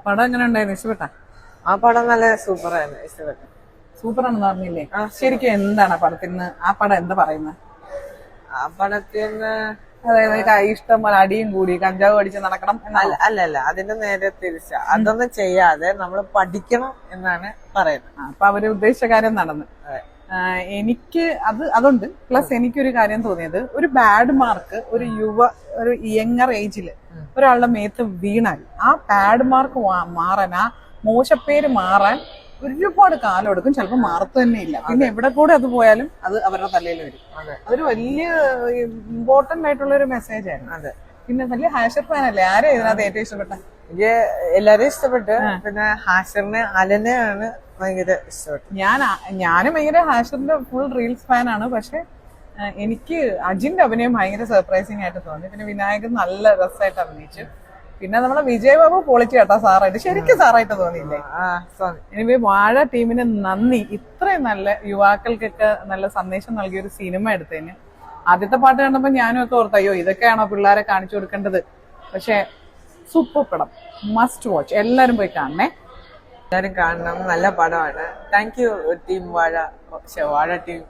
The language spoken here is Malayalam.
പടം എങ്ങനെ ഉണ്ടായിരുന്നു? ഇഷ്ടപ്പെട്ടാ? ആ പടം നല്ല സൂപ്പറായിരുന്നു, ഇഷ്ടപ്പെട്ടു. സൂപ്പറാണെന്ന് പറഞ്ഞില്ലേ? ശരിക്കും എന്താണ് പടത്തിന്? ആ പടം എന്താ പറയുന്നത്? ആ പടത്തിന് അതായത് ഇഷ്ടം പോലെ അടിയും കൂടി കഞ്ചാവ് അടിച്ച് നടക്കണം എന്നാണ്. അല്ലല്ല, അതിന്റെ നേരെ തിരിച്ച. അതൊന്നും ചെയ്യാതെ നമ്മൾ പഠിക്കണം എന്നാണ് പറയുന്നത്. അപ്പൊ അവര് ഉദ്ദേശിച്ച കാര്യം നടന്ന്. എനിക്ക് അതുണ്ട്. പ്ലസ് എനിക്കൊരു കാര്യം തോന്നിയത്, ഒരു ബാഡ് മാർക്ക് ഒരു യങ്ങർ ഏജില് ഒരാളുടെ മേത്ത് വീണാൽ ആ ബാഡ് മാർക്ക് മാറാൻ, ആ മോശപ്പേര് മാറാൻ ഒരുപാട് കാലം എടുക്കും. ചിലപ്പോൾ മാറത്തു തന്നെ ഇല്ല. പിന്നെ എവിടെ കൂടെ അത് പോയാലും അത് അവരുടെ തലയിൽ വരും. അതൊരു വലിയ ഇമ്പോർട്ടന്റ് ആയിട്ടുള്ള ഒരു മെസ്സേജ് ആയിരുന്നു. അതെ. പിന്നെ വലിയ ഹാഷർ ഫാൻ അല്ലേ? ആരെയും ഇതിനകത്ത് ഏറ്റവും ഇഷ്ടപ്പെട്ട? എനിക്ക് എല്ലാരും ഇഷ്ടപ്പെട്ടു. പിന്നെ ഹാഷറിനെ അലനെയാണ് ഭയങ്കര ഇഷ്ടപ്പെട്ടു. ഞാനും ഭയങ്കര ഹാഷറിന്റെ ഫുൾ റീൽസ് ഫാനാണ്. പക്ഷെ എനിക്ക് അജിന്റെ അഭിനയം ഭയങ്കര സർപ്രൈസിങ് ആയിട്ട് തോന്നി. പിന്നെ വിനായകൻ നല്ല രസമായിട്ട് അഭിനയിച്ചു. പിന്നെ നമ്മളെ വിജയ് ബാബു പൊളിച്ചു കേട്ടോ, സാറായിട്ട്. ശരിക്കും സാറായിട്ട് തോന്നിയില്ലേ? എനിവേ വാഴ ടീമിന് നന്ദി. ഇത്രയും നല്ല യുവാക്കൾക്കൊക്കെ നല്ല സന്ദേശം നൽകിയ ഒരു സിനിമ എടുത്തതിന്. ആദ്യത്തെ പാട്ട് കണ്ടപ്പോ ഞാനും ഒക്കെ ഓർത്ത്, അയ്യോ ഇതൊക്കെയാണോ പിള്ളേരെ കാണിച്ചു കൊടുക്കേണ്ടത്? പക്ഷെ സൂപ്പർ പടം, മസ്റ്റ് വാച്ച്. എല്ലാരും പോയി കാണണേ, എല്ലാരും കാണണം. നല്ല പടമാണ്. താങ്ക് യു ടീം വാഴ ടീം.